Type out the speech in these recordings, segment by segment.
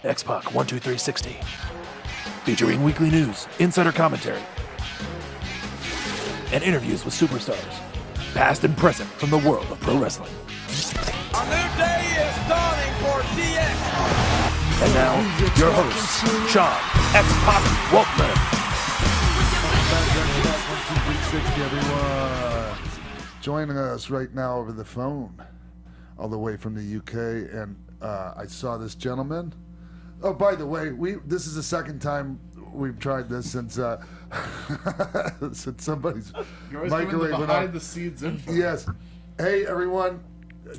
X-Pac 12360. Featuring weekly news, insider commentary, and interviews with superstars, past and present from the world of pro wrestling. A new day is dawning for DX. And now, your host, Sean X-Pac Waltman. 12360, everyone. Joining us right now over the phone, all the way from the UK, and I saw this gentleman. Oh, by the way, this is the second time we've tried this since since somebody's microwave went behind up. the scenes info. Yes. Hey, everyone.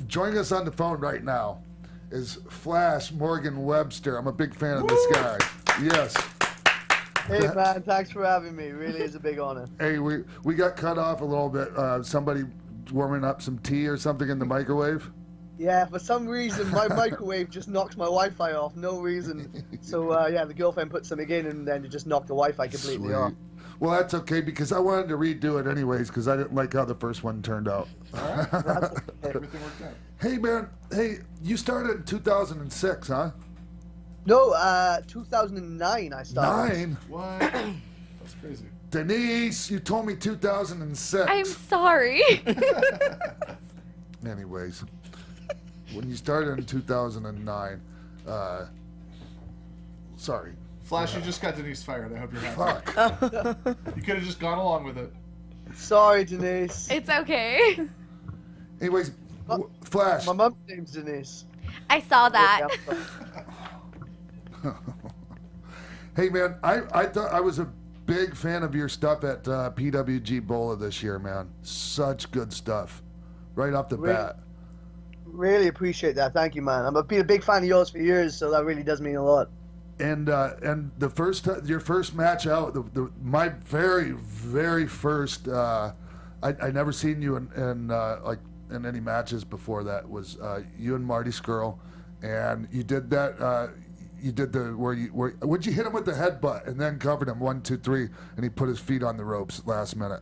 Joining us on the phone right now is Flash Morgan Webster. I'm a big fan of this guy. Yes. Hey man, thanks for having me. Really is a big honor. Hey, we got cut off a little bit. Somebody warming up some tea or something in the microwave. Yeah, for some reason my microwave just knocked my Wi-Fi off. No reason. So yeah, the girlfriend put something in and then it just knocked the Wi-Fi completely Sweet. off. Well, that's okay because I wanted to redo it anyways because I didn't like how the first one turned out. Everything worked out. Hey man, hey, you started in 2006, huh? No, 2009 I started. 9? What? That's crazy. Denise, you told me 2006. I'm sorry. Anyways, when you started in 2009, sorry. Flash, you just got Denise fired. I hope you're happy. Fuck. You could have just gone along with it. Sorry, Denise. It's okay. Anyways, Flash. My mum's name's Denise. I saw that. Hey man, I thought I was a big fan of your stuff at PWG Bola this year, man. Such good stuff, right off the bat. Really appreciate that. Thank you, man. I've been a big fan of yours for years, so that really does mean a lot. And the first your first match out, my very first, I never seen you in like in any matches before that was you and Marty Skrull, and you did that. You did would you hit him with the headbutt and then covered him 1, 2, 3, and he put his feet on the ropes last minute.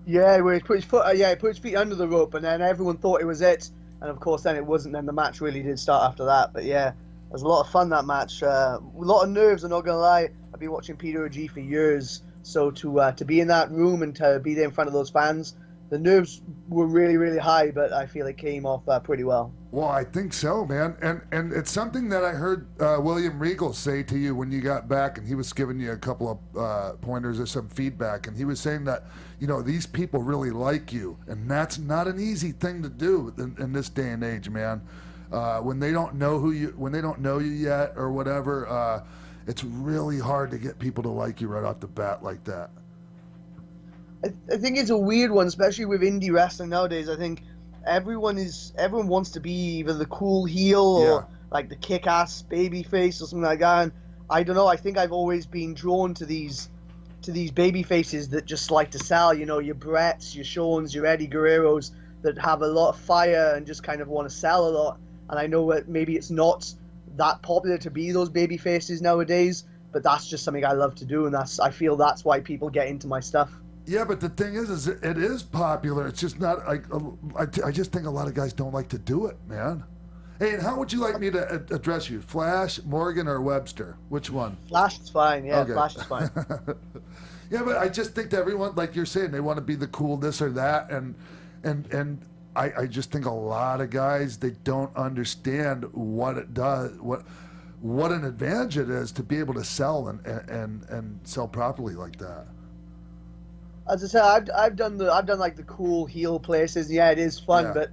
Yeah, where he put his foot. He put his feet under the rope, and then everyone thought it was it, and of course then it wasn't. Then the match really did start after that. But yeah, it was a lot of fun that match. A lot of nerves. I'm not gonna lie. I've been watching PWG for years, so to be in that room and to be there in front of those fans, the nerves were really high. But I feel it came off pretty well. Well, I think so, man. And it's something that I heard William Regal say to you when you got back, and he was giving you a couple of pointers or some feedback, and he was saying that, you know, these people really like you, and that's not an easy thing to do in this day and age, man. When they don't know you yet or whatever, it's really hard to get people to like you right off the bat like that. I think it's a weird one, especially with indie wrestling nowadays. I think everyone wants to be either the cool heel or like the kick-ass baby face or something like that. And I don't know. I think I've always been drawn to these baby faces that just like to sell. You know, your Bretts, your Shawns, your Eddie Guerreros that have a lot of fire and just kind of want to sell a lot. And I know that maybe it's not that popular to be those baby faces nowadays, but that's just something I love to do, and I feel that's why people get into my stuff. Yeah, but the thing is it is popular. It's just not. I just think a lot of guys don't like to do it, man. Hey, and how would you like me to address you? Flash, Morgan, or Webster? Which one? Flash is fine. Yeah, Okay. Flash is fine. Yeah, but I just think that everyone, like you're saying, they want to be the cool this or that, and I just think a lot of guys, they don't understand what it does, what an advantage it is to be able to sell and sell properly like that. As I said, I've done like the cool heel places. Yeah, it is fun, but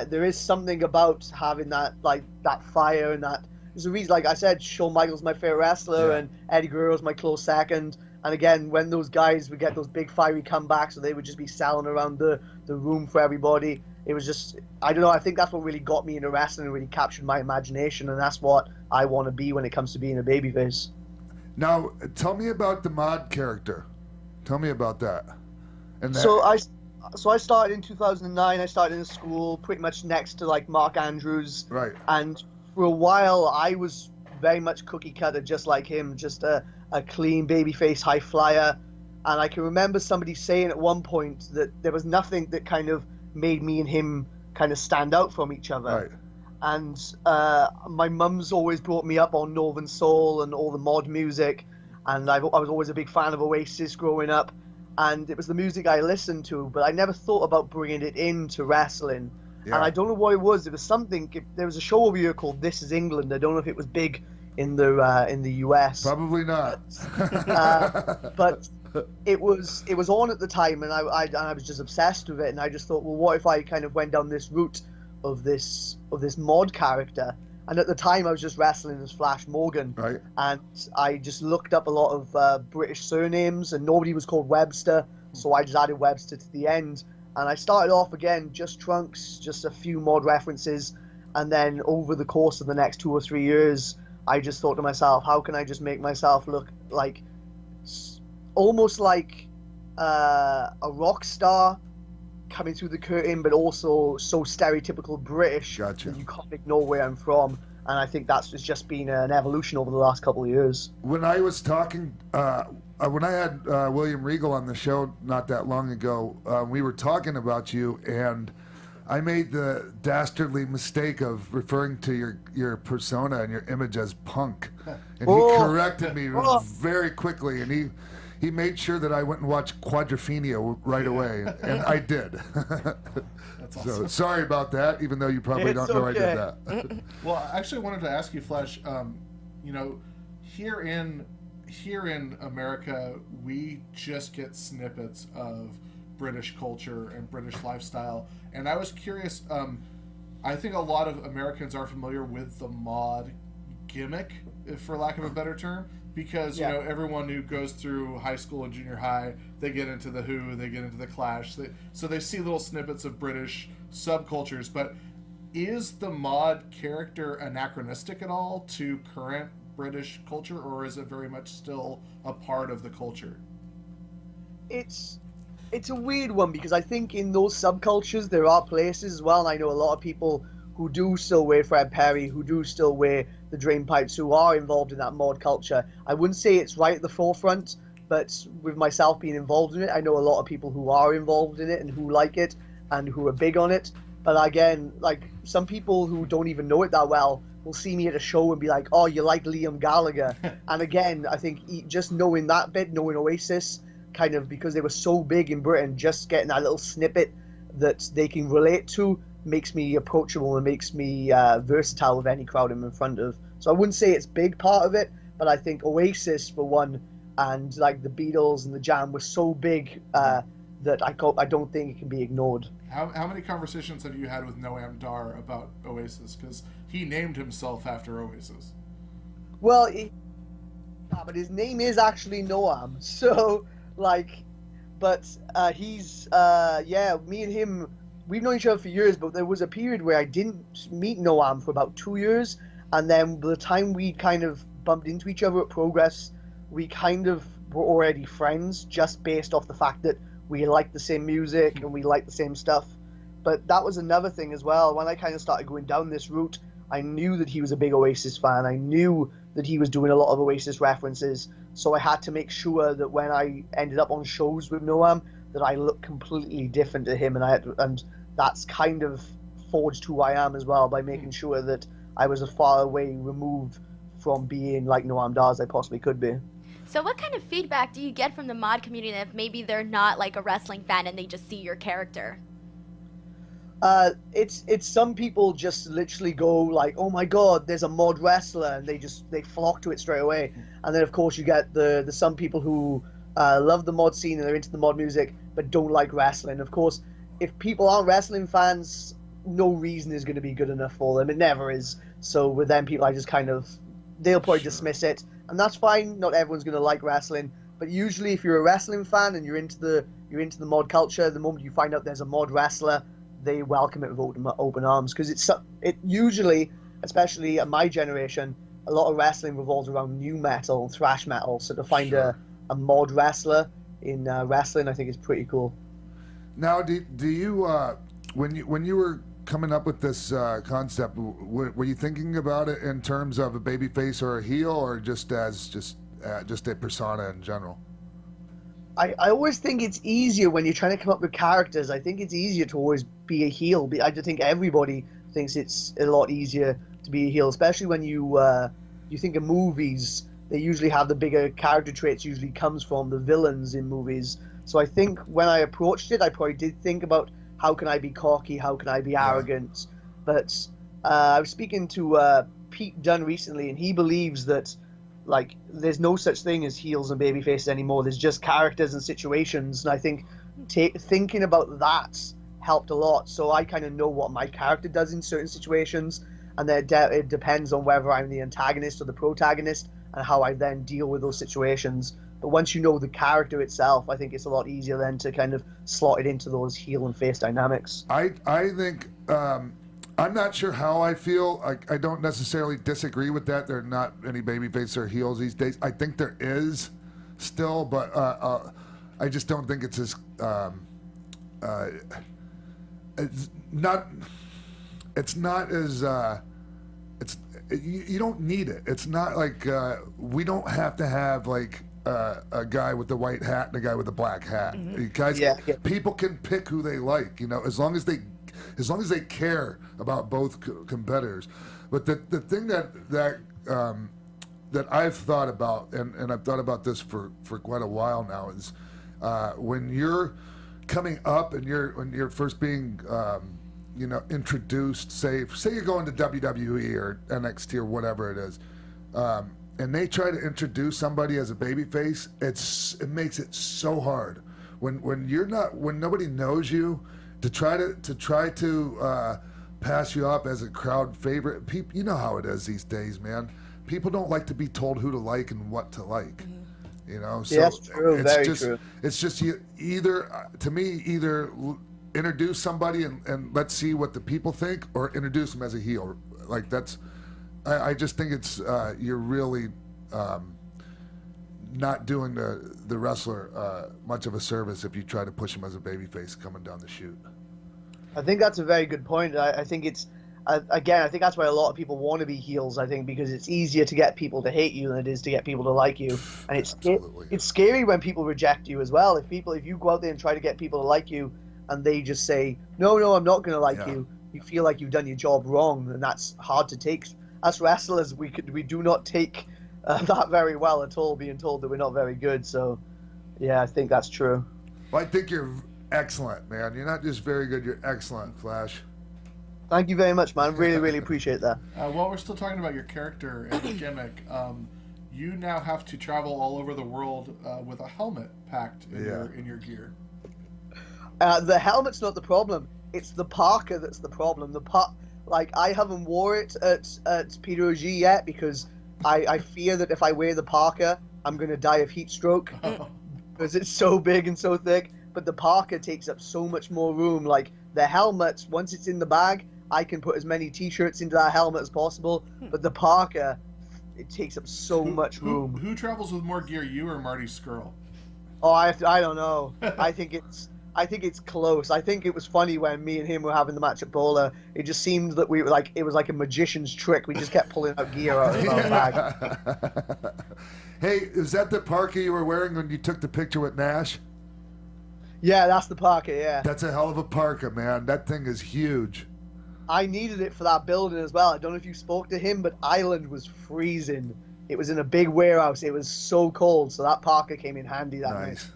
there is something about having that fire and that. There's a reason, like I said, Shawn Michaels my favorite wrestler, and Eddie Guerrero's my close second. And again, when those guys would get those big fiery comebacks, so they would just be selling around the room for everybody. It was just, I don't know, I think that's what really got me into wrestling and really captured my imagination, and that's what I want to be when it comes to being a babyface. Now, tell me about the mod character. Tell me about that. So I started in 2009. I started in school pretty much next to like Mark Andrews. Right. And for a while, I was very much cookie cutter, just like him, just a clean babyface high flyer. And I can remember somebody saying at one point that there was nothing that kind of made me and him kind of stand out from each other. Right. and my mum's always brought me up on Northern Soul and all the mod music, and I was always a big fan of Oasis growing up, and it was the music I listened to, but I never thought about bringing it into wrestling. Yeah. And I don't know what it was. It was something. There was a show over here called This Is England. I don't know if it was big in the US. Probably not. But it was on at the time, and I was just obsessed with it. And I just thought, well, what if I kind of went down this route of this mod character? And at the time, I was just wrestling as Flash Morgan, Right. and I just looked up a lot of British surnames, and nobody was called Webster, so I just added Webster to the end. And I started off again, just Trunks, just a few mod references, and then over the course of the next 2 or 3 years, I just thought to myself, how can I just make myself look like, almost like a rock star coming through the curtain, but also so stereotypical British Gotcha. that you can't ignore where I'm from. And I think that's just been an evolution over the last couple of years. When I was talking, when I had William Regal on the show not that long ago, we were talking about you, and I made the dastardly mistake of referring to your persona and your image as punk, and he corrected me very quickly, and he made sure that I went and watched Quadrophenia right away, and I did. That's awesome. So sorry about that, even though you probably It's don't know okay. I did that. Well, I actually wanted to ask you, Flash. You know, here in America, we just get snippets of British culture and British lifestyle, and I was curious. I think a lot of Americans are familiar with the mod gimmick, for lack of a better term, because you know, everyone who goes through high school and junior high, they get into the Who, they get into the Clash, so they see little snippets of British subcultures. But is the mod character anachronistic at all to current British culture, or is it very much still a part of the culture? It's a weird one, because I think in those subcultures there are places as well, and I know a lot of people who do still wear Fred Perry, who do still wear the drain pipes, who are involved in that mod culture. I wouldn't say it's right at the forefront, but with myself being involved in it, I know a lot of people who are involved in it and who like it and who are big on it. But again, like, some people who don't even know it that well will see me at a show and be like, oh, you like Liam Gallagher. And again, I think just knowing that bit, knowing Oasis, kind of, because they were so big in Britain, just getting that little snippet that they can relate to makes me approachable and makes me versatile with any crowd I'm in front of. So I wouldn't say it's big part of it, but I think Oasis, for one, and like the Beatles and the Jam were so big that I don't think it can be ignored. How many conversations have you had with Noam Dar about Oasis? Because he named himself after Oasis. Well, but his name is actually Noam, so like, but he's me and him, we've known each other for years, but there was a period where I didn't meet Noam for about 2 years, and then by the time we kind of bumped into each other at Progress, we kind of were already friends, just based off the fact that we liked the same music and we liked the same stuff. But that was another thing as well. When I kind of started going down this route, I knew that he was a big Oasis fan. I knew that he was doing a lot of Oasis references, so I had to make sure that when I ended up on shows with Noam, that I looked completely different to him, and that's kind of forged who I am as well, by making sure that I was as far away removed from being like Noam Dar as I possibly could be. So what kind of feedback do you get from the mod community if maybe they're not like a wrestling fan and they just see your character? It's some people just literally go like, oh my god, there's a mod wrestler, and they flock to it straight away. And then of course you get the some people who love the mod scene and they're into the mod music but don't like wrestling. Of course, if people aren't wrestling fans, no reason is going to be good enough for them. It never is. So with them people, I just kind of, they'll probably dismiss it, and that's fine. Not everyone's going to like wrestling, but usually if you're a wrestling fan and you're into the mod culture, the moment you find out there's a mod wrestler, they welcome it with open arms, because it usually, especially at my generation, a lot of wrestling revolves around new metal and thrash metal. So to find a mod wrestler in wrestling, I think is pretty cool. Now, do you when you were coming up with this concept, were you thinking about it in terms of a babyface or a heel, or just a persona in general? I always think it's easier when you're trying to come up with characters. I think it's easier to always be a heel. I just think everybody thinks it's a lot easier to be a heel, especially when you think of movies. They usually have the bigger character traits. Usually comes from the villains in movies. So I think when I approached it, I probably did think about how can I be cocky, how can I be arrogant. But I was speaking to Pete Dunne recently, and he believes that like there's no such thing as heels and babyfaces anymore. There's just characters and situations, and I think thinking about that helped a lot. So I kind of know what my character does in certain situations, and then it depends on whether I'm the antagonist or the protagonist and how I then deal with those situations. But once you know the character itself, I think it's a lot easier then to kind of slot it into those heel and face dynamics. I think I'm not sure how I feel. I don't necessarily disagree with that. There are not any babyface or heels these days. I think there is still, but I just don't think it's as it's not as you don't need it. It's not like we don't have to have like a guy with the white hat and a guy with the black hat. You guys, people can pick who they like, as long as they care about both competitors. But the thing that I've thought about, and I've thought about this for quite a while now, is when you're coming up and when you're first being introduced, say you're going to WWE or NXT or whatever it is, and they try to introduce somebody as a babyface, it makes it so hard when nobody knows you to try to pass you off as a crowd favorite. People, you know how it is these days, man. People don't like to be told who to like and what to like. So that's true. Very true. It's just either introduce somebody and let's see what the people think, or introduce them as a heel. Like that's, I just think it's you're really not doing the wrestler much of a service if you try to push him as a babyface coming down the chute. I think that's a very good point. I think it's again, I think that's why a lot of people want to be heels. I think because it's easier to get people to hate you than it is to get people to like you, and it's scary when people reject you as well. If you go out there and try to get people to like you, and they just say no, I'm not going to like you, you feel like you've done your job wrong, and that's hard to take. As wrestlers, we do not take that very well at all, being told that we're not very good. So, yeah, I think that's true. Well, I think you're excellent, man. You're not just very good, you're excellent, Flash. Thank you very much, man. Really, really appreciate that. While we're still talking about your character and your gimmick, you now have to travel all over the world with a helmet packed in your gear. The helmet's not the problem. It's the parka that's the problem. I haven't wore it at Peter G yet because I fear that if I wear the parka, I'm going to die of heat stroke because it's so big and so thick. But the parka takes up so much more room. Like the helmet, once it's in the bag, I can put as many T-shirts into that helmet as possible. But the parka, it takes up so much room. Who travels with more gear, you or Marty Scurll? Oh, I don't know. I think it's close. I think it was funny when me and him were having the match at Bowler. It just seemed that we were like, it was like a magician's trick. We just kept pulling out gear out of our bag. Hey, is that the parka you were wearing when you took the picture with Nash? Yeah, that's the parka, yeah. That's a hell of a parka, man. That thing is huge. I needed it for that building as well. I don't know if you spoke to him, but Ireland was freezing. It was in a big warehouse. It was so cold, so that parka came in handy that night.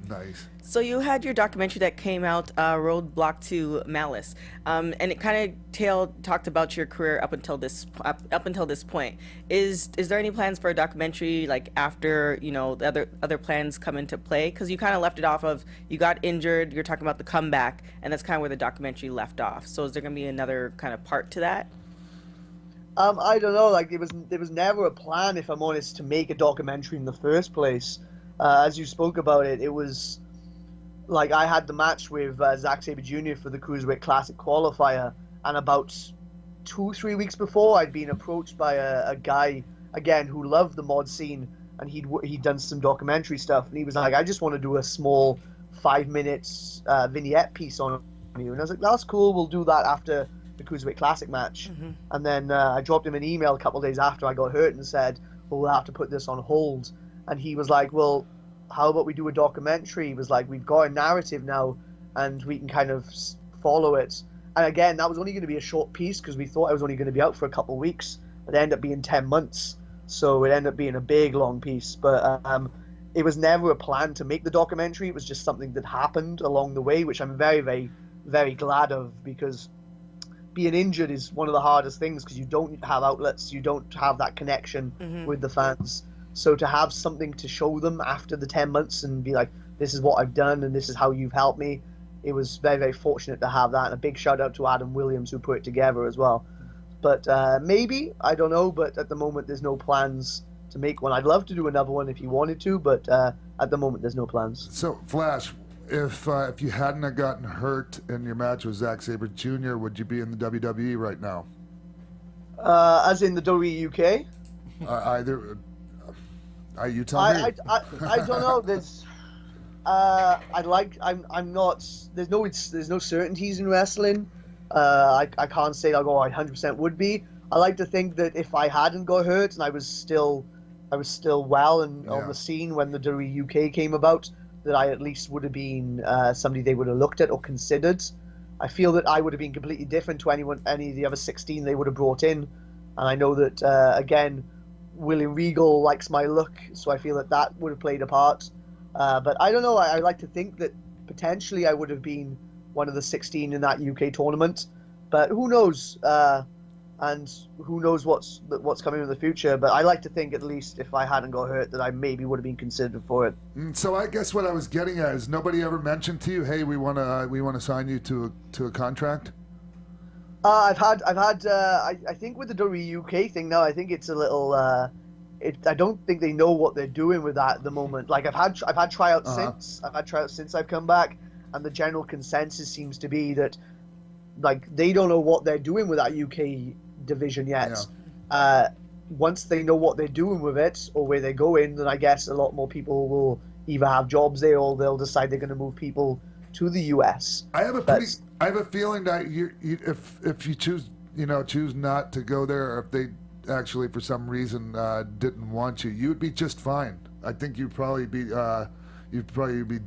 Nice. So you had your documentary that came out, Roadblock to Malice, and it kind of talked about your career up until this point. Is there any plans for a documentary like after the other plans come into play? Because you kind of left it off of you got injured, you're talking about the comeback, and that's kind of where the documentary left off. So is there going to be another kind of part to that? I don't know. Like there was never a plan, if I'm honest, to make a documentary in the first place. As you spoke about it, it was like I had the match with Zack Sabre Jr. for the Cruiserweight Classic qualifier, and about 2-3 weeks before, I'd been approached by a guy again who loved the mod scene, and he'd done some documentary stuff, and he was like, "I just want to do a small 5 minutes vignette piece on you," and I was like, "That's cool. We'll do that after the Cruiserweight Classic match." Mm-hmm. And then I dropped him an email a couple of days after I got hurt and said, "Well, we'll have to put this on hold." And he was like, "Well, how about we do a documentary?" He was like, "We've got a narrative now, and we can kind of follow it." And again, that was only going to be a short piece because we thought I was only going to be out for a couple of weeks, but it ended up being 10 months. So it ended up being a big, long piece. But it was never a plan to make the documentary. It was just something that happened along the way, which I'm very, very, very glad of, because being injured is one of the hardest things because you don't have outlets, you don't have that connection with the fans. So to have something to show them after the 10 months and be like, this is what I've done and this is how you've helped me, it was very, very fortunate to have that. And a big shout out to Adam Williams who put it together as well. But maybe, I don't know, but at the moment there's no plans to make one. I'd love to do another one if you wanted to, but at the moment there's no plans. So, Flash, if you hadn't have gotten hurt in your match with Zack Sabre Jr., would you be in the WWE right now? As in the WWE UK? Either. You tell me. I don't know. There's. I'm not. There's no certainties in wrestling. I can't say I'll go. I 100% would be. I like to think that if I hadn't got hurt and I was still well and on the scene when the WWE UK came about, that I at least would have been somebody they would have looked at or considered. I feel that I would have been completely different to any of the other 16 they would have brought in, and I know that again, William Regal likes my look, so I feel that would have played a part. But I don't know. I like to think that potentially I would have been one of the 16 in that UK tournament, but who knows? And who knows what's coming in the future? But I like to think, at least if I hadn't got hurt, that I maybe would have been considered for it. So I guess what I was getting at is, nobody ever mentioned to you, hey, we want to sign you to a contract. I think with the WWE UK thing now, I think it's a little. I don't think they know what they're doing with that at the moment. Like I've had tryouts since I've come back, and the general consensus seems to be that like they don't know what they're doing with that UK division yet. Yeah. Once they know what they're doing with it or where they're going, then I guess a lot more people will either have jobs there or they'll decide they're going to move people to the US. I have a feeling that if you choose not to go there, or if they actually for some reason didn't want you would be just fine. I think you'd probably be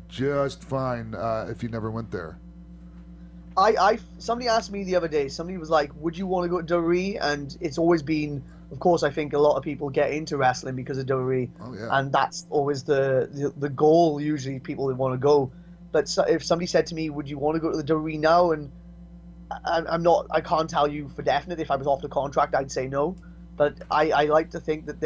just fine if you never went there. Somebody asked me the other day, somebody was like, would you want to go to WWE? And it's always been, of course, I think a lot of people get into wrestling because of WWE. Oh, yeah. And that's always the goal, usually people that want to go. But if somebody said to me, would you want to go to the WWE now? And I can't tell you for definite. If I was off the contract, I'd say no. But I like to think that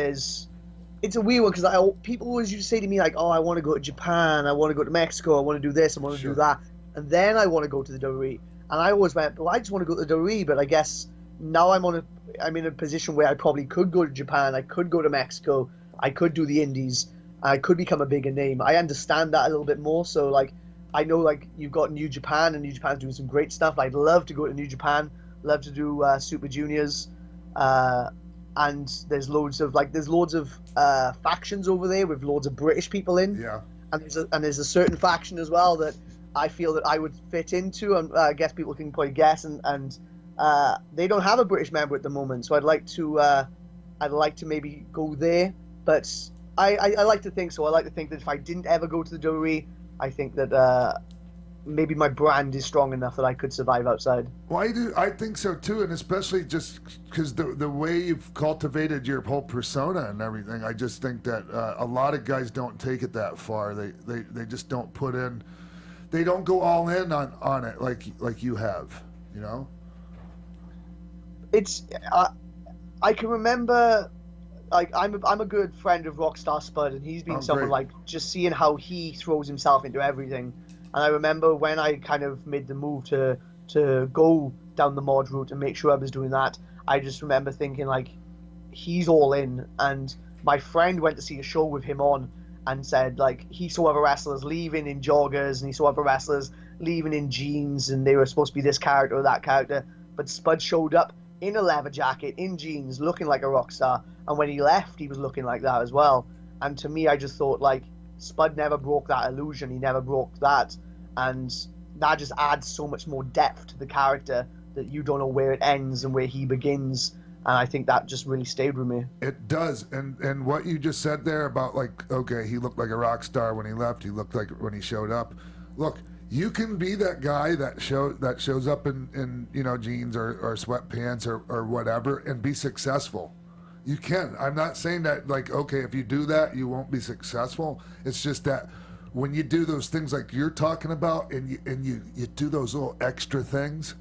it's a weird one because people always used to say to me like, oh, I want to go to Japan, I want to go to Mexico, I want to do this, I want to do that. And then I want to go to the WWE. And I always went, well, I just want to go to the WWE. But I guess now I'm in a position where I probably could go to Japan, I could go to Mexico, I could do the Indies, I could become a bigger name. I understand that a little bit more. So like, I know like you've got New Japan, and New Japan's doing some great stuff. I'd love to go to New Japan, love to do Super Juniors, and there's loads of factions over there with loads of British people in. Yeah. And there's a certain faction as well that I feel that I would fit into, and I guess people can probably guess, and they don't have a British member at the moment, so I'd like to maybe go there, but I like to think so. I like to think that if I didn't ever go to the WWE, I think that maybe my brand is strong enough that I could survive outside. Well, I think so too, and especially just because the way you've cultivated your whole persona and everything, I just think that a lot of guys don't take it that far. They just don't put in. They don't go all in on it like you have, you know? It's I can remember, like I'm a good friend of Rockstar Spud, and he's been someone like just seeing how he throws himself into everything. And I remember when I kind of made the move to go down the mod route and make sure I was doing that, I just remember thinking like, he's all in. And my friend went to see a show with him on, and said like he saw other wrestlers leaving in joggers, and he saw other wrestlers leaving in jeans, and they were supposed to be this character or that character, but Spud showed up in a leather jacket, in jeans, looking like a rock star, and when he left, he was looking like that as well. And to me, I just thought like, Spud never broke that illusion, he never broke that, and that just adds so much more depth to the character that you don't know where it ends and where he begins. And I think that just really stayed with me. It does. And what you just said there about like, okay, he looked like a rock star when he left, he looked like when he showed up. Look, You can be that guy that shows up in jeans or sweatpants or whatever and be successful. You can. I'm not saying that like, okay, if you do that you won't be successful. It's just that when you do those things like you're talking about and you do those little extra things,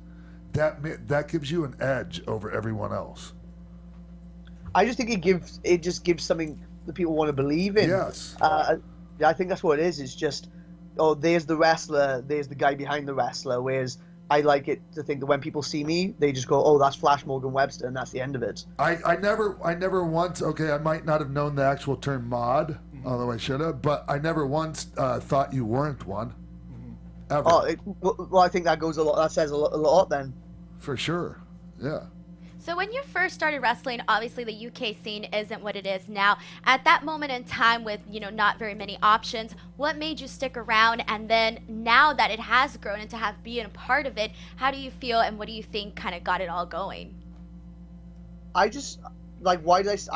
that gives you an edge over everyone else. I just think it just gives something that people want to believe in. Yes. I think that's what it is. It's just, oh, there's the wrestler, there's the guy behind the wrestler. Whereas I like it to think that when people see me, they just go, oh, that's Flash Morgan Webster, and that's the end of it. I never once, okay, I might not have known the actual term mod, although I should have, but I never once thought you weren't one. Ever. Oh, well, I think that goes a lot. That says a lot then. For sure, yeah. So when you first started wrestling, obviously the UK scene isn't what it is now. At that moment in time with, not very many options, what made you stick around? And then now that it has grown and to have been a part of it, how do you feel and what do you think kind of got it all going? I just, I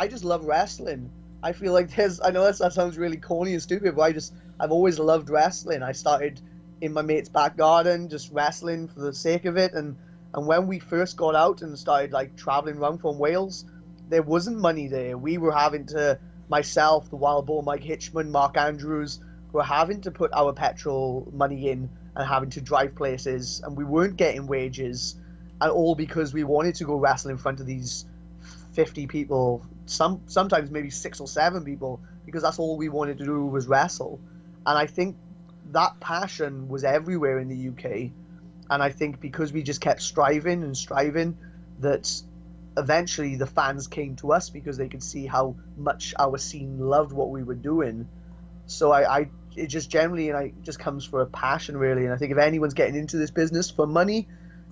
just love wrestling. I feel like I know that sounds really corny and stupid, but I've always loved wrestling. I started in my mate's back garden, just wrestling for the sake of it, and when we first got out and started like traveling around from Wales, there wasn't money there. We were having to, myself, the Wild Boar, Mike Hitchman, Mark Andrews, were having to put our petrol money in and having to drive places, and we weren't getting wages, and all because we wanted to go wrestle in front of these 50 people, sometimes maybe 6 or 7 people, because that's all we wanted to do was wrestle. And I think that passion was everywhere in the UK. And I think because we just kept striving, that eventually the fans came to us because they could see how much our scene loved what we were doing. So it just generally, it just comes for a passion really. And I think if anyone's getting into this business for money,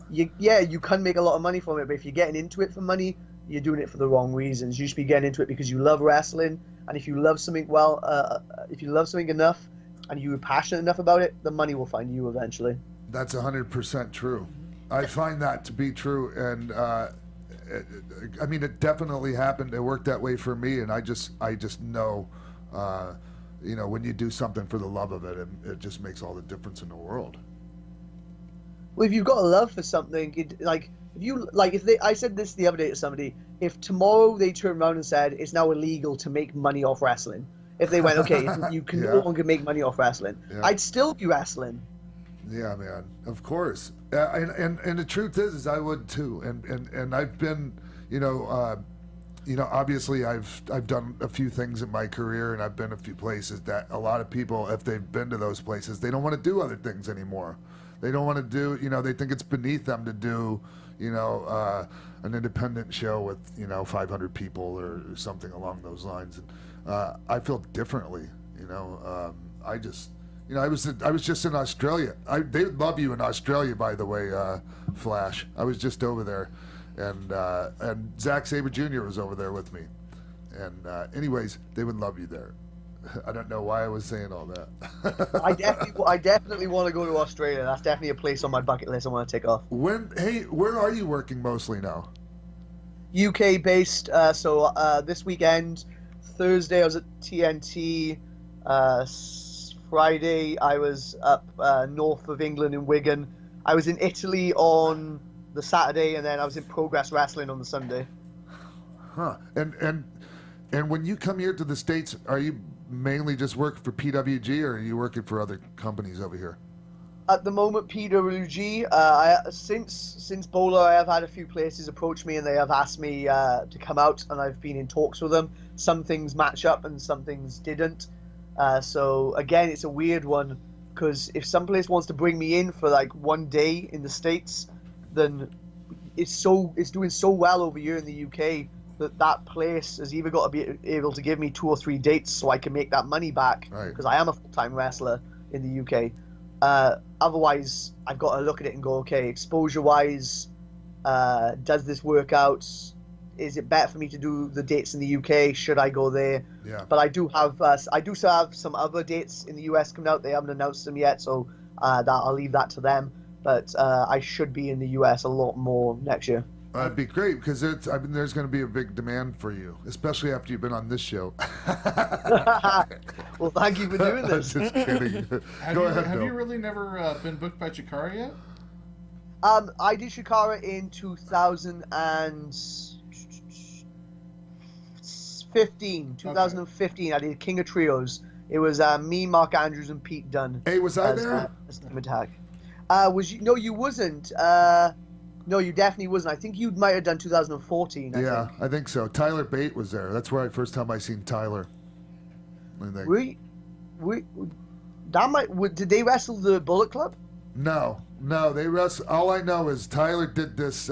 you can make a lot of money from it. But if you're getting into it for money, you're doing it for the wrong reasons. You should be getting into it because you love wrestling. And if you love something if you love something enough and you're passionate enough about it, the money will find you eventually. That's 100% true. I find that to be true, and it definitely happened. It worked that way for me, and I just know, when you do something for the love of it, it just makes all the difference in the world. Well, if you've got a love for something, I said this the other day to somebody, if tomorrow they turned around and said it's now illegal to make money off wrestling, if they went, okay, you can no longer make money off wrestling, I'd still be wrestling. Yeah, man, of course. And the truth is I would too. And I've been, obviously I've done a few things in my career, and I've been a few places that a lot of people, if they've been to those places, they don't want to do other things anymore. They don't want to do, they think it's beneath them to do, an independent show with, 500 people or something along those lines. And I feel differently, I was just in Australia. They love you in Australia, by the way, Flash. I was just over there, and Zack Sabre Jr. was over there with me. And anyways, they would love you there. I don't know why I was saying all that. I definitely want to go to Australia. That's definitely a place on my bucket list I want to tick off. Where are you working mostly now? UK based. So this weekend, Thursday I was at TNT. Friday, I was up north of England in Wigan. I was in Italy on the Saturday, and then I was in Progress Wrestling on the Sunday. Huh. And when you come here to the States, are you mainly just working for PWG, or are you working for other companies over here? At the moment, PWG. Since Bowler, I have had a few places approach me, and they have asked me to come out, and I've been in talks with them. Some things match up, and some things didn't. So again, it's a weird one, because if some place wants to bring me in for like one day in the States, then it's doing so well over here in the UK that place has either got to be able to give me 2 or 3 dates so I can make that money back, because I am a full-time wrestler in the UK. Otherwise, I've got to look at it and go, okay, exposure-wise, does this work out? Is it better for me to do the dates in the UK? Should I go there? Yeah. But I do still have some other dates in the US coming out. They haven't announced them yet, so I'll leave that to them. But I should be in the US a lot more next year. That'd be great because there's going to be a big demand for you, especially after you've been on this show. Well, thank you for doing this. Just kidding. Go ahead, Have Bill. you really never been booked by Chikara yet? I did Shikara in 2015. I did King of Trios. It was me, Mark Andrews, and Pete Dunne. Hey, was I there? As Team Attack. Was you? No, you wasn't. No, you definitely wasn't. I think you might have done 2014. I think so. Tyler Bate was there. That's where first time I seen Tyler. We, that might. Did they wrestle the Bullet Club? No, they wrestle. All I know is Tyler did this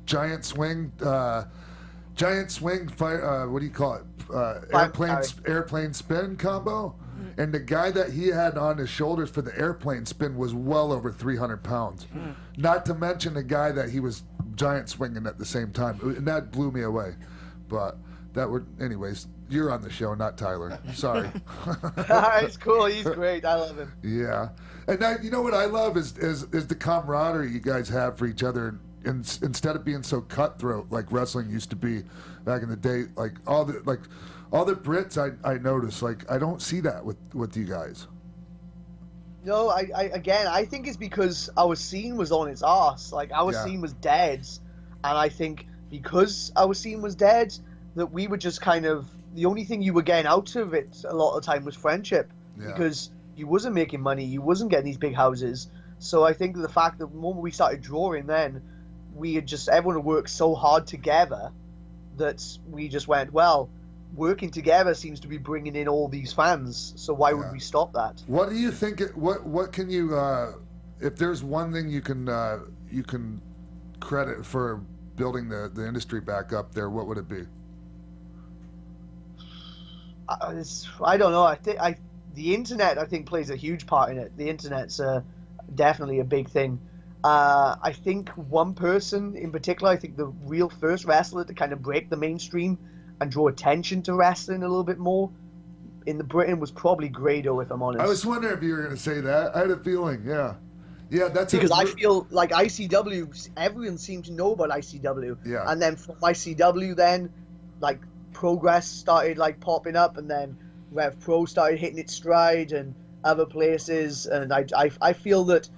giant swing fire. What do you call it? Airplane spin combo. And the guy that he had on his shoulders for the airplane spin was well over 300 pounds. Not to mention the guy that he was giant swinging at the same time. And that blew me away. But anyways, you're on the show, not Tyler. Sorry. It's cool. He's great. I love him. Yeah. And you know what I love is the camaraderie you guys have for each other. And instead of being so cutthroat like wrestling used to be back in the day, like all the Brits, I notice, like, I don't see that with you guys. No, I think it's because our scene was on its arse. Like, our scene was dead. And I think because our scene was dead, that we were just kind of, the only thing you were getting out of it a lot of the time was friendship. Yeah. Because you wasn't making money, you wasn't getting these big houses. So I think the fact that the moment we started drawing then, everyone worked so hard together that we just went, well, working together seems to be bringing in all these fans, so why would we stop that? What do you think? What can you? If there's one thing you can credit for building the industry back up there, what would it be? I don't know. I think the internet plays a huge part in it. The internet's definitely a big thing. I think one person in particular, I think the real first wrestler to kind of break the mainstream and draw attention to wrestling a little bit more in Britain was probably Grado, if I'm honest. I was wondering if you were going to say that. I had a feeling, yeah, that's because I feel like ICW, everyone seemed to know about ICW, and then from ICW, then like Progress started like popping up, and then Rev Pro started hitting its stride, and other places, and I feel that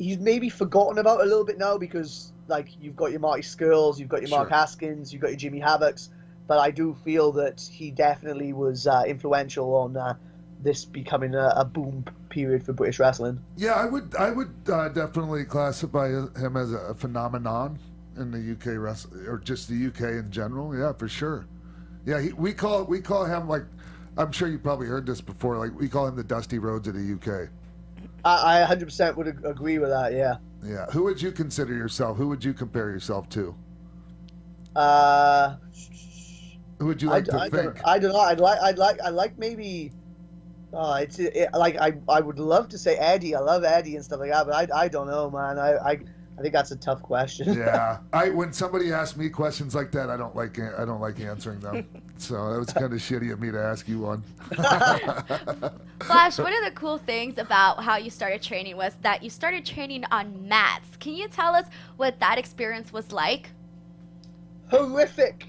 he's maybe forgotten about a little bit now because like you've got your Marty Skrull, you've got your Mark Haskins, you've got your Jimmy Havoc's. But I do feel that he definitely was influential on this becoming a boom period for British wrestling. Yeah, I would definitely classify him as a phenomenon in the UK wrestling, or just the UK in general. Yeah, for sure. Yeah, we call him, like, I'm sure you probably heard this before. Like, we call him the Dusty Rhodes of the UK. I 100% would agree with that. Yeah. Yeah. Who would you consider yourself? Who would you compare yourself to? Who would you like to think? I don't know. I'd like maybe. I would love to say Eddie. I love Eddie and stuff like that, but I don't know, man. I think that's a tough question. Yeah. When somebody asks me questions like that, I don't like answering them. So that was kind of shitty of me to ask you one. Flash, one of the cool things about how you started training was that you started training on mats. Can you tell us what that experience was like? Horrific.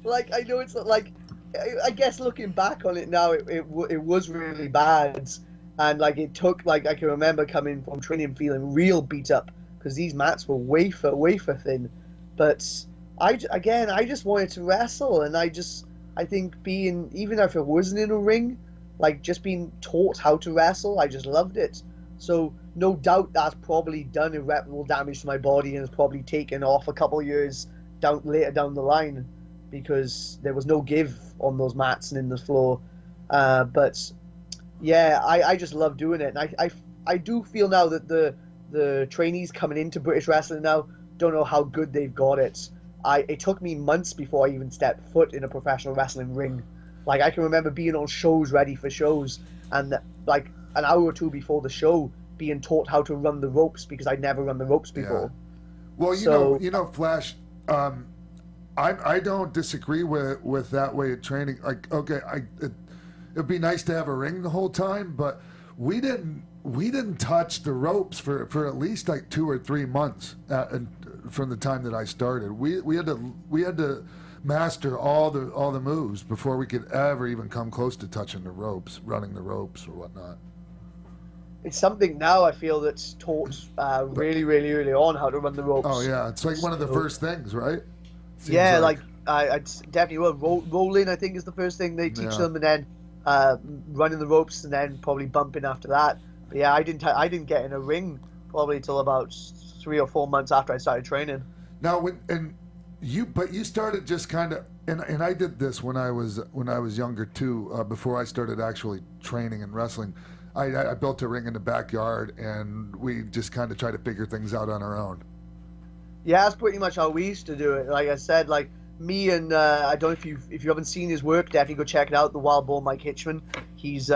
Like, I know it's like, I guess looking back on it now, it was really bad, and like it took, like, I can remember coming from training feeling real beat up because these mats were wafer thin. But I just wanted to wrestle, and I think even if it wasn't in a ring, like just being taught how to wrestle, I just loved it. So no doubt that's probably done irreparable damage to my body and has probably taken off a couple of years later down the line because there was no give on those mats and in the floor. But yeah, I just love doing it. And I do feel now that the trainees coming into British wrestling now don't know how good they've got it. It took me months before I even stepped foot in a professional wrestling ring. Like, I can remember being on shows, ready for shows, and like an hour or two before the show being taught how to run the ropes because I'd never run the ropes before. Yeah. Well, you know, Flash, I don't disagree with that way of training. Like, okay, it'd be nice to have a ring the whole time, but we didn't touch the ropes for at least like 2 or 3 months, and from the time that I started. We had to master all the moves before we could ever even come close to touching the ropes, running the ropes or whatnot. It's something now I feel that's taught really, really early on how to run the ropes. Oh yeah, it's like one of the first things, right? Seems Yeah, like I definitely will. Rolling, I think, is the first thing they teach them, and then running the ropes, and then probably bumping after that. But yeah, I didn't get in a ring probably till about 3 or 4 months after I started training. Now, but you started just kind of, and I did this when I was younger too. Before I started actually training and wrestling, I built a ring in the backyard, and we just kind of tried to figure things out on our own. Yeah, that's pretty much how we used to do it. Like I said, like me and I don't know if you haven't seen his work, definitely go check it out. The Wild Boar Mike Hitchman. He's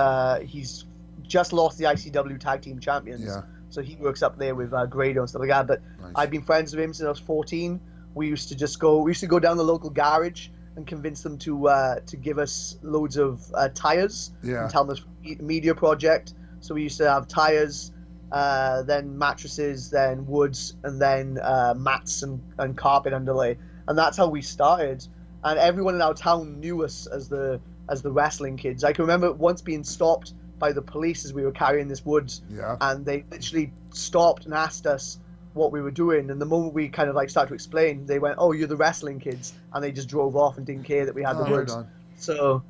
just lost the ICW Tag Team Champions. Yeah. So he works up there with Grado and stuff like that. But Nice. I've been friends with him since I was 14. We used to go down the local garage and convince them to give us loads of tires. Yeah. And tell them it's a media project. So we used to have tires, then mattresses, then woods, and then mats and carpet underlay. And that's how we started. And everyone in our town knew us as the wrestling kids. I can remember once being stopped by the police as we were carrying this wood, Yeah. and they literally stopped and asked us what we were doing. And the moment we kind of like started to explain, they went, "Oh, you're the wrestling kids," and they just drove off and didn't care that we had the Right wood. on. So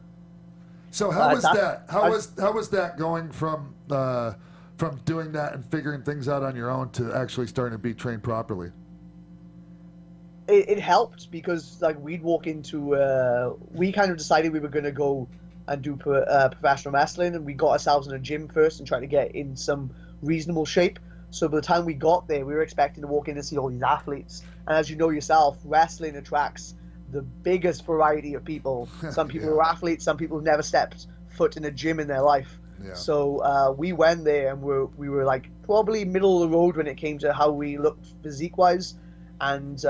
So how was that? How I- was that going from doing that and figuring things out on your own to actually starting to be trained properly? it helped because like we'd walk into we kind of decided we were going to go and do professional wrestling, and we got ourselves in a gym first and tried to get in some reasonable shape. So by the time we got there, we were expecting to walk in and see all these athletes, and as you know yourself, wrestling attracts the biggest variety of people. Some people Yeah. are athletes, some people have never stepped foot in a gym in their life. Yeah. So we went there and we were like probably middle of the road when it came to how we looked physique wise, and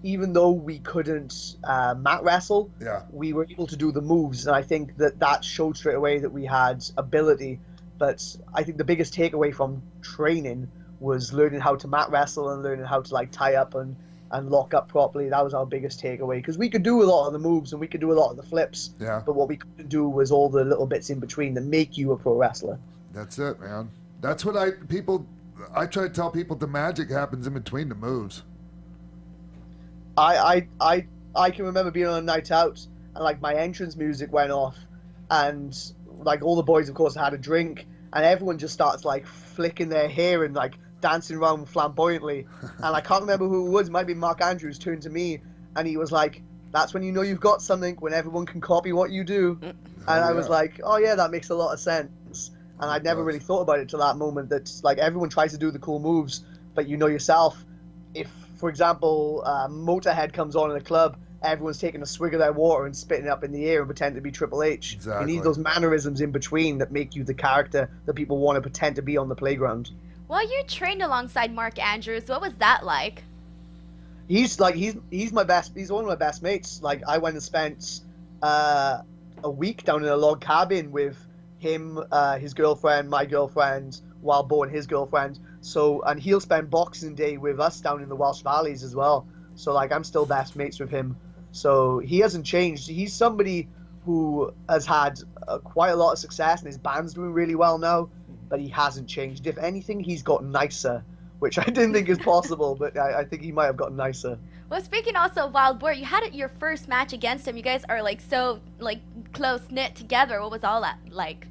even though we couldn't mat wrestle, Yeah. we were able to do the moves, and I think that showed straight away that we had ability. But I think the biggest takeaway from training was learning how to mat wrestle and learning how to like tie up and lock up properly. That was our biggest takeaway, because we could do a lot of the moves and we could do a lot of the flips, Yeah. but what we couldn't do was all the little bits in between that make you a pro wrestler. That's it, man. That's what I try to tell people. The magic happens in between the moves. I can remember being on a night out and like my entrance music went off, and like all the boys of course had a drink, and everyone just starts like flicking their hair and like dancing around flamboyantly. And I can't remember who it was. It might be Mark Andrews turned to me and he was like, "That's when you know you've got something, when everyone can copy what you do." And I was yeah. like, "Oh yeah, that makes a lot of sense." And I'd never really thought about it till that moment, that like everyone tries to do the cool moves, but you know yourself, if for example Motorhead comes on in a club, everyone's taking a swig of their water and spitting it up in the air and pretending to be Triple H. Exactly. You need those mannerisms in between that make you the character that people want to pretend to be on the playground. Well, you trained alongside Mark Andrews. What was that like? He's my best. He's one of my best mates. Like I went and spent a week down in a log cabin with him, his girlfriend, my girlfriend, Wild Boar and his girlfriend. So, and he'll spend Boxing Day with us down in the Welsh Valleys as well. So like I'm still best mates with him. So he hasn't changed. He's somebody who has had quite a lot of success, and his band's doing really well now. But he hasn't changed. If anything, he's got nicer, which I didn't think is possible, but I think he might have gotten nicer. Well, speaking also of Wild Boar, you had your first match against him. You guys are like so like close knit together. What was all that like?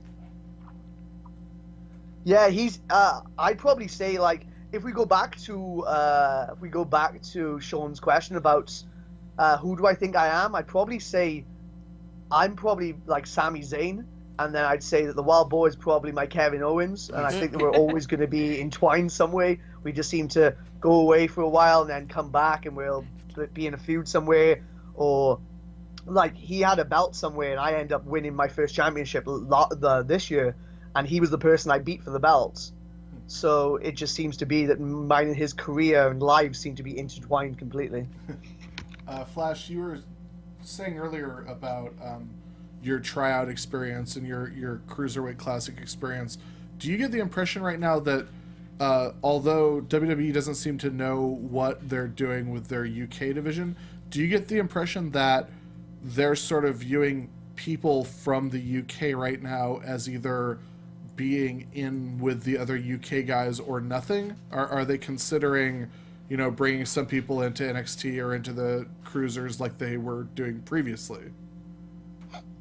Yeah, he's. I'd probably say like if we go back to Sean's question about who do I think I am, I'd probably say I'm probably like Sami Zayn. And then I'd say that the Wild Boar is probably my Kevin Owens, and I think that we're always going to be entwined some way. We just seem to go away for a while and then come back, and we'll be in a feud somewhere, or like he had a belt somewhere, and I end up winning my first championship this year, and he was the person I beat for the belt. So it just seems to be that mine and his career and lives seem to be intertwined completely. Flash, you were saying earlier about your tryout experience and your Cruiserweight Classic experience. Do you get the impression right now that although WWE doesn't seem to know what they're doing with their UK division, do you get the impression that they're sort of viewing people from the UK right now as either being in with the other UK guys or nothing? Are they considering, bringing some people into NXT or into the cruisers like they were doing previously?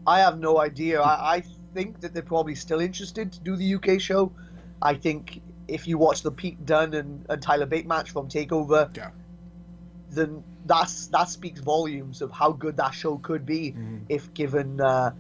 I have no idea. I think that they're probably still interested to do the UK show. I think if you watch the Pete Dunne and Tyler Bate match from TakeOver, Yeah. then that speaks volumes of how good that show could be if given the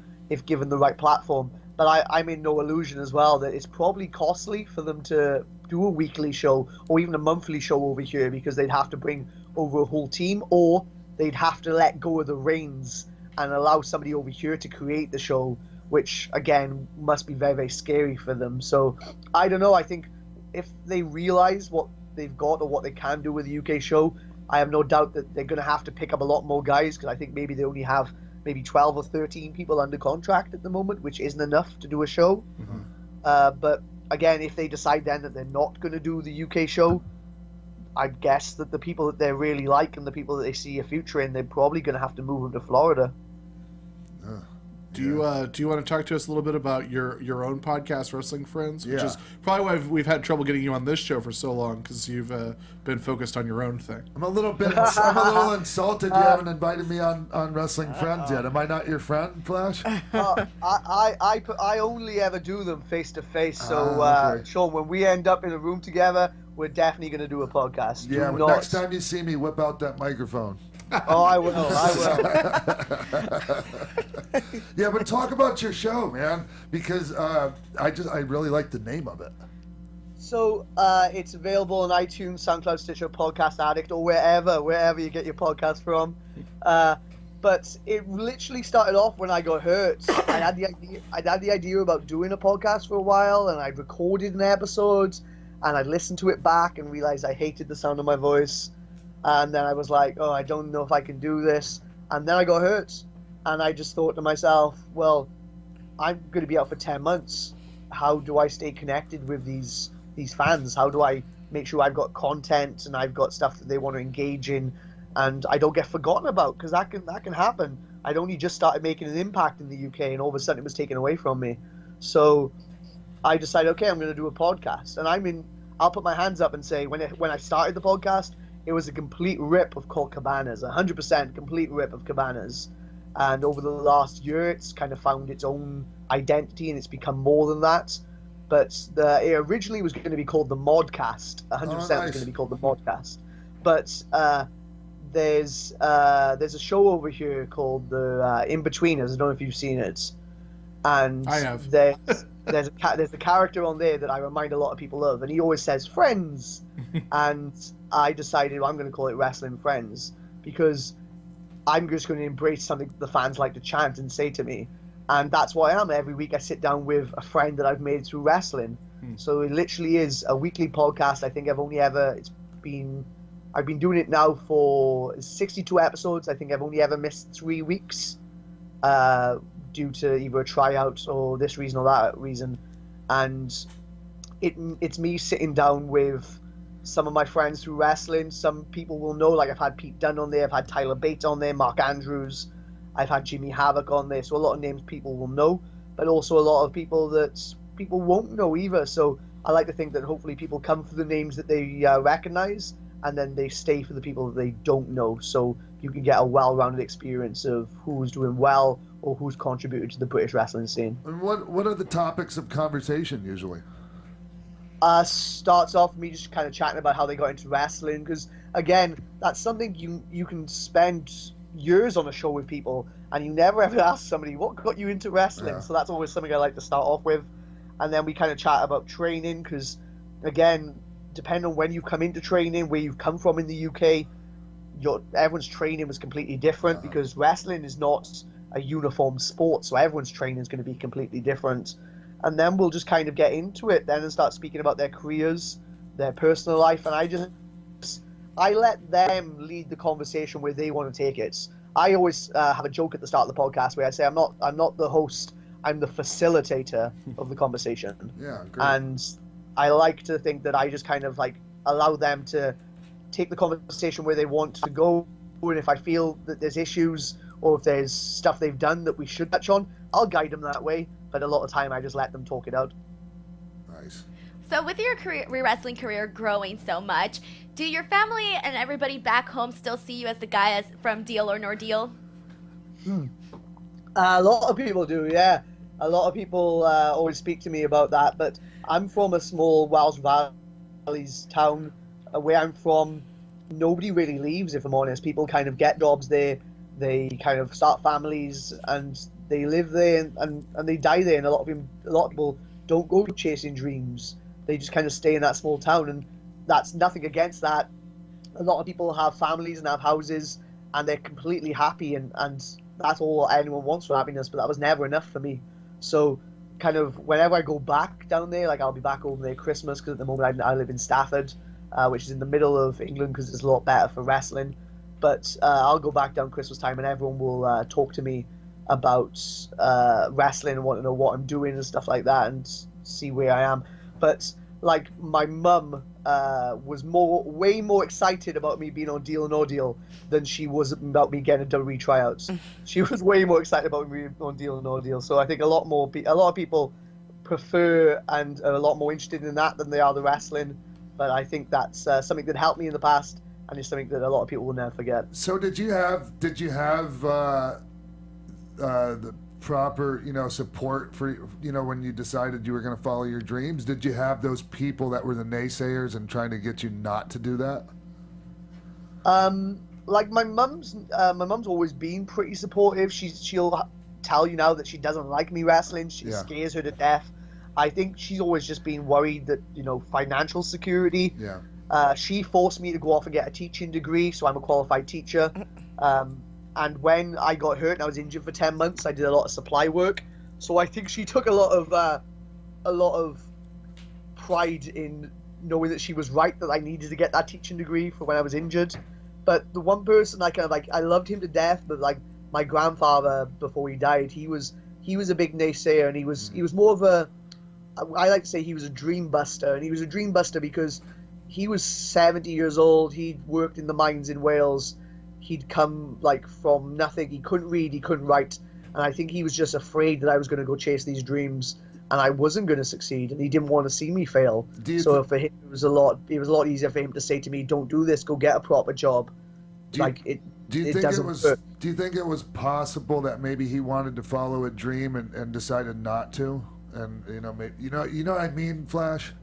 right platform. But I'm in no illusion as well that it's probably costly for them to do a weekly show or even a monthly show over here, because they'd have to bring over a whole team, or they'd have to let go of the reins and allow somebody over here to create the show, which again must be very, very scary for them. So I don't know. I think if they realize what they've got or what they can do with the UK show, I have no doubt that they're going to have to pick up a lot more guys, because I think maybe they only have maybe 12 or 13 people under contract at the moment, which isn't enough to do a show. But again, if they decide then that they're not going to do the UK show, I guess that the people that they really like and the people that they see a future in, they're probably going to have to move them to Florida. Do you want to talk to us a little bit about your own podcast, Wrestling Friends, which is probably why we've had trouble getting you on this show for so long, because you've been focused on your own thing. I'm a little insulted you haven't invited me on Wrestling Friends yet. Am I not your friend, Flash? I only ever do them face to face. So okay. Sean, when we end up in a room together, we're definitely going to do a podcast. Yeah. Next time you see me, whip out that microphone. Oh, I will. Yeah, but talk about your show, man, because I really like the name of it. So it's available on iTunes, SoundCloud, Stitcher, Podcast Addict, or wherever you get your podcast from. But it literally started off when I got hurt. I had the idea about doing a podcast for a while, and I'd recorded an episode, and I'd listened to it back and realized I hated the sound of my voice. And then I was like, oh, I don't know if I can do this. And then I got hurt. And I just thought to myself, well, I'm going to be out for 10 months. How do I stay connected with these fans? How do I make sure I've got content and I've got stuff that they want to engage in and I don't get forgotten about? Because that can happen. I'd only just started making an impact in the UK, and all of a sudden it was taken away from me. So I decided, okay, I'm going to do a podcast. And I'll put my hands up and say, when I started the podcast, it was a complete rip of Colt Cabanas, 100% complete rip of Cabanas. And over the last year, it's kind of found its own identity, and it's become more than that. But it originally was going to be called the Modcast. 100% was going to be called the Modcast. But there's a show over here called the In-Betweeners. I don't know if you've seen it. And I have. There's a character on there that I remind a lot of people of, and he always says friends. And I decided I'm going to call it Wrestling Friends, because I'm just going to embrace something the fans like to chant and say to me. And that's what I am. Every week I sit down with a friend that I've made through wrestling. So it literally is a weekly podcast. I think I've been doing it now for 62 episodes. I think I've only ever missed 3 weeks due to either a tryout or this reason or that reason. And it's me sitting down with some of my friends through wrestling. Some people will know, like I've had Pete Dunne on there, I've had Tyler Bate on there, Mark Andrews, I've had Jimmy Havoc on there. So a lot of names people will know, but also a lot of people that people won't know either. So I like to think that hopefully people come for the names that they recognize, and then they stay for the people that they don't know. So you can get a well-rounded experience of who's doing well or who's contributed to the British wrestling scene. And what are the topics of conversation usually? Starts off me just kind of chatting about how they got into wrestling, because again, that's something you can spend years on a show with people and you never ever ask somebody what got you into wrestling. So that's always something I like to start off with. And then we kind of chat about training, because again, depending on when you've come into training, where you've come from in the UK, everyone's training was completely different, because wrestling is not a uniform sport, so everyone's training is going to be completely different. And then we'll just kind of get into it then and start speaking about their careers, their personal life, and I let them lead the conversation where they want to take it. I always have a joke at the start of the podcast where I say I'm not the host, I'm the facilitator of the conversation. Yeah, great. And I like to think that I just kind of like allow them to take the conversation where they want to go, and if I feel that there's issues or if there's stuff they've done that we should touch on, I'll guide them that way. But a lot of time I just let them talk it out. Nice. So with your wrestling career growing so much, do your family and everybody back home still see you as the guy from Deal or No Deal? A lot of people do, yeah. A lot of people always speak to me about that, but I'm from a small Welsh Valleys town. Where I'm from, nobody really leaves, if I'm honest. People kind of get jobs there, they kind of start families, and they live there, and they die there. And a lot of people don't go chasing dreams. They just kind of stay in that small town, and that's nothing against that. A lot of people have families and have houses, and they're completely happy, and that's all anyone wants for happiness, but that was never enough for me. So kind of whenever I go back down there, like I'll be back over there Christmas, because at the moment I live in Stafford, which is in the middle of England, because it's a lot better for wrestling. But I'll go back down Christmas time, and everyone will talk to me about wrestling and want to know what I'm doing and stuff like that, and see where I am. But like my mum was way more excited about me being on Deal or No Deal than she was about me getting a WWE tryouts. She was way more excited about me on Deal or No Deal. So I think a lot of people prefer and are a lot more interested in that than they are the wrestling. But I think that's something that helped me in the past, and it's something that a lot of people will never forget. So did you have the proper, support for, when you decided you were going to follow your dreams? Did you have those people that were the naysayers and trying to get you not to do that? Like my mum's always been pretty supportive. She'll tell you now that she doesn't like me wrestling. She scares her to death. I think she's always just been worried that, financial security. Yeah. She forced me to go off and get a teaching degree, so I'm a qualified teacher. And when I got hurt and I was injured for 10 months, I did a lot of supply work. So I think she took a lot of pride in knowing that she was right, that I needed to get that teaching degree for when I was injured. But the one person I loved him to death, but like my grandfather before he died, he was a big naysayer, and he was more of a, I like to say he was a dream buster, and he was a dream buster because he was 70 years old. He'd worked in the mines in Wales. He'd come like from nothing. He couldn't read, he couldn't write, and I think he was just afraid that I was going to go chase these dreams and I wasn't going to succeed, and he didn't want to see me fail. So for him, it was a lot easier for him to say to me, "Don't do this. Go get a proper job." Do you think it was possible that maybe he wanted to follow a dream and decided not to? And maybe, what I mean, Flash?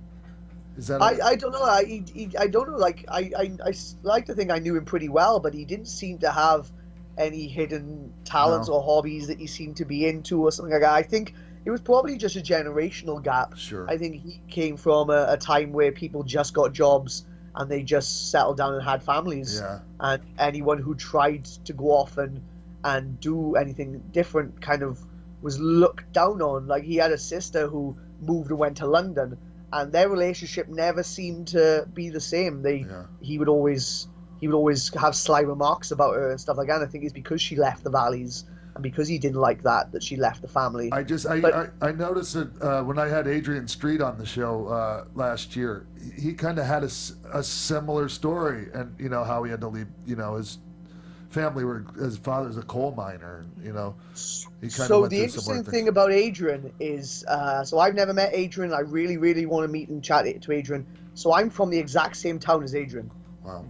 Is that I don't know. I don't know. Like I like to think I knew him pretty well, but he didn't seem to have any hidden talents or hobbies that he seemed to be into or something like that. I think it was probably just a generational gap. Sure. I think he came from a time where people just got jobs and they just settled down and had families. Yeah. And anyone who tried to go off and do anything different kind of was looked down on. Like he had a sister who moved and went to London, and their relationship never seemed to be the same. He would always have sly remarks about her and stuff like that. And I think it's because she left the Valleys and because he didn't like that she left the family. I noticed it when I had Adrian Street on the show last year. He kind of had a similar story, and how he had to leave. His family his father's a coal miner. He so the interesting thing about Adrian is, so I've never met Adrian. I really, really want to meet and chat to Adrian. So I'm from the exact same town as Adrian. Wow.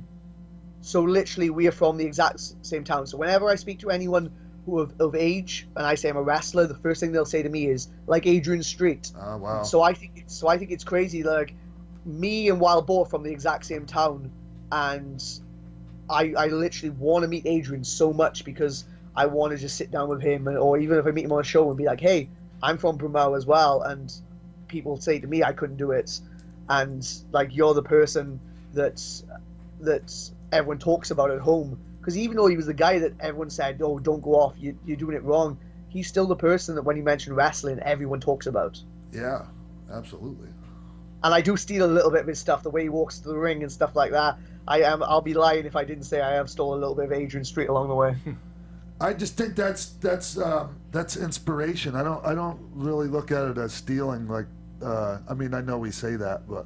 So literally, we are from the exact same town. So whenever I speak to anyone who of age and I say I'm a wrestler, the first thing they'll say to me is like Adrian Street. Oh wow. So I think it's crazy. Like me and Wild Boar from the exact same town, and I literally want to meet Adrian so much because I want to just sit down with him, or even if I meet him on a show and be like, hey, I'm from Brumau as well, and people say to me I couldn't do it, and like you're the person that everyone talks about at home. Because even though he was the guy that everyone said, oh, don't go off, you're doing it wrong, he's still the person that when you mention wrestling, everyone talks about. Yeah, absolutely. And I do steal a little bit of his stuff, the way he walks to the ring and stuff like that. I'll be lying if I didn't say I have stolen a little bit of Adrian Street along the way. I just think that's inspiration. I don't really look at it as stealing. Like I mean, I know we say that, but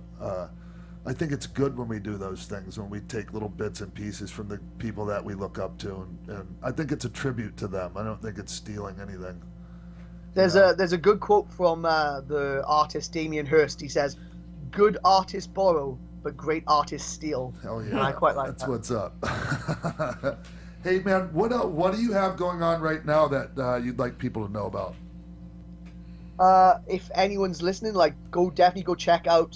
I think it's good when we do those things, when we take little bits and pieces from the people that we look up to, and I think it's a tribute to them. I don't think it's stealing anything. There's a good quote from the artist Damien Hirst. He says, "Good artists borrow, but great artists steal." Hell yeah. And I quite like That's that. what's up. Hey man, what do you have going on right now that you'd like people to know about? If anyone's listening, definitely go check out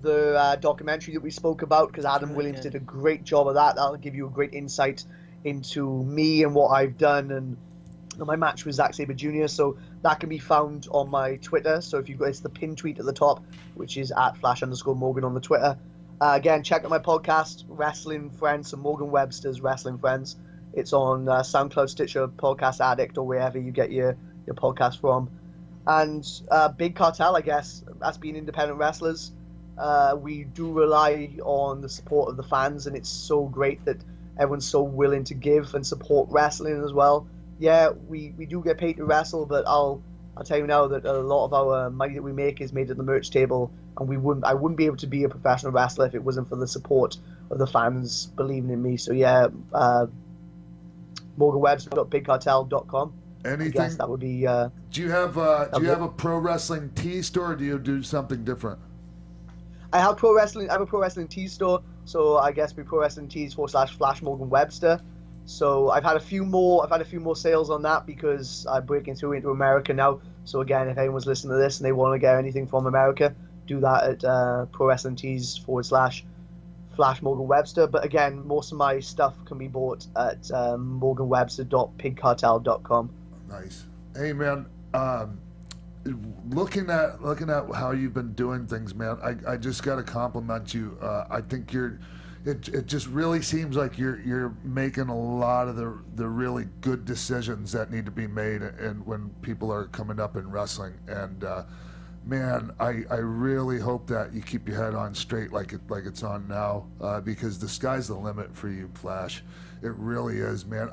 the documentary that we spoke about, because Adam Williams did a great job of that. That'll give you a great insight into me and what I've done and my match with Zack Sabre Jr. So that can be found on my Twitter. So if you go, it's the pinned tweet at the top, which is at @Flash_Morgan on the Twitter. Again, check out my podcast, Wrestling Friends, and Morgan Webster's Wrestling Friends. It's on SoundCloud, Stitcher, Podcast Addict, or wherever you get your podcast from. And Big Cartel, I guess, as being independent wrestlers, we do rely on the support of the fans, and it's so great that everyone's so willing to give and support wrestling as well. Yeah, we do get paid to wrestle, but I'll tell you now that a lot of our money that we make is made at the merch table, and I wouldn't be able to be a professional wrestler if it wasn't for the support of the fans believing in me. So yeah, MorganWebster.BigCartel.com. Anything? I guess that would be. Do you have a pro wrestling tee store, or do you do something different? I have pro wrestling. I have a pro wrestling tee store, so I guess we pro wrestling tees /Flash Morgan Webster. So I've had a few more sales on that because I'm breaking through into America now. So again, if anyone's listening to this and they want to get anything from America, do that at pro wrestling tees /Flash Morgan Webster. But again, most of my stuff can be bought at morganwebster.pigcartel.com. Nice. Hey man, looking at how you've been doing things, man, I just got to compliment you. I think it just really seems like you're making a lot of the really good decisions that need to be made, and when people are coming up in wrestling. And man, I really hope that you keep your head on straight like it's on now, because the sky's the limit for you, Flash. It really is, man.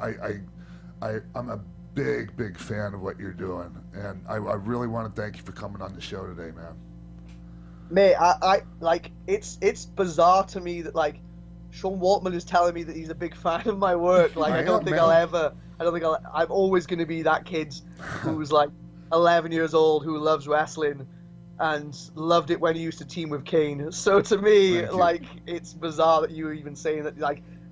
I'm a big fan of what you're doing, and I really want to thank you for coming on the show today, man. Mate, I like it's bizarre to me that Sean Waltman is telling me that he's a big fan of my work. I'm always going to be that kid who's 11 years old who loves wrestling and loved it when he used to team with Kane. So to me, it's bizarre that you're even saying that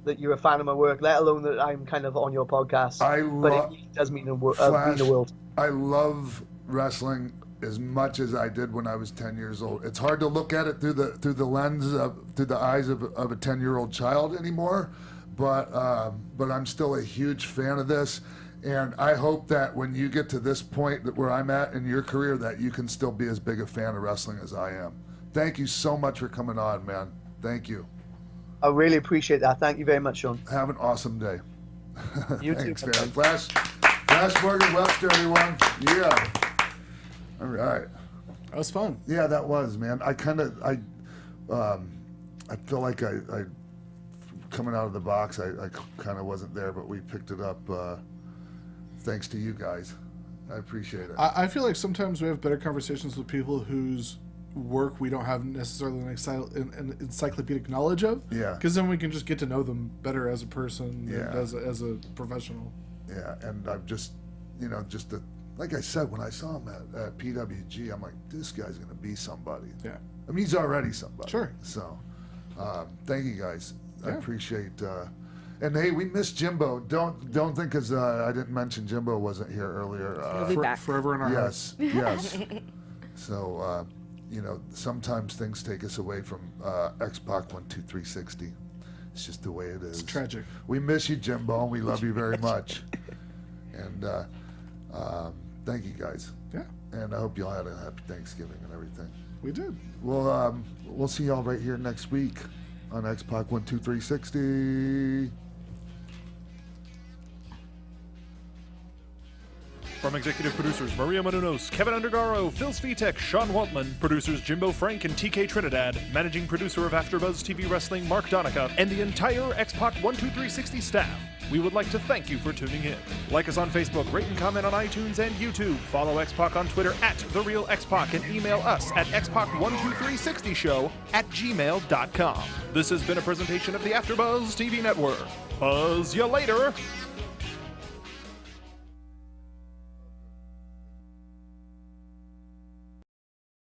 that you're a fan of my work, let alone that I'm kind of on your podcast. But it does mean the world. I love wrestling as much as I did when I was 10 years old. It's hard to look at it through the lens through the eyes of a 10-year-old child anymore, but I'm still a huge fan of this, and I hope that when you get to this point where I'm at in your career, that you can still be as big a fan of wrestling as I am. Thank you so much for coming on, man. Thank you. I really appreciate that. Thank you very much, Sean. Have an awesome day. You Thanks, too, man. Flash Morgan Webster, everyone. Yeah. All right. That was fun. Yeah, that was, man. I feel like I coming out of the box, I kind of wasn't there, but we picked it up thanks to you guys. I appreciate it. I feel like sometimes we have better conversations with people whose work we don't have necessarily an encyclopedic knowledge of. Yeah. Because then we can just get to know them better as a person Yeah. and as a professional. Yeah, and I've just, like I said, when I saw him at PWG, I'm like, this guy's going to be somebody. Yeah. I mean, he's already somebody. Sure. So, thank you guys. I Yeah. appreciate. And hey, we missed Jimbo. Don't think because I didn't mention Jimbo wasn't here earlier. He'll be back. Forever in our hearts. Yes. So, sometimes things take us away from X-Pac 12360. It's just the way it is. It's tragic. We miss you, Jimbo, and we love you very much. And thank you guys. Yeah, And I hope you all had a happy Thanksgiving and everything. we did. We'll see y'all right here next week on X-Pac 12360. From executive producers Maria Menounos, Kevin Undergaro, Phil Svitek, Sean Waltman, producers Jimbo Frank and TK Trinidad, managing producer of AfterBuzz TV Wrestling Mark Donica, and the entire X-Pac 12360 staff, we would like to thank you for tuning in. Like us on Facebook, rate and comment on iTunes and YouTube. Follow X-Pac on Twitter at TheRealXpac and email us at xpac12360show@gmail.com. This has been a presentation of the AfterBuzz TV Network. Buzz you later!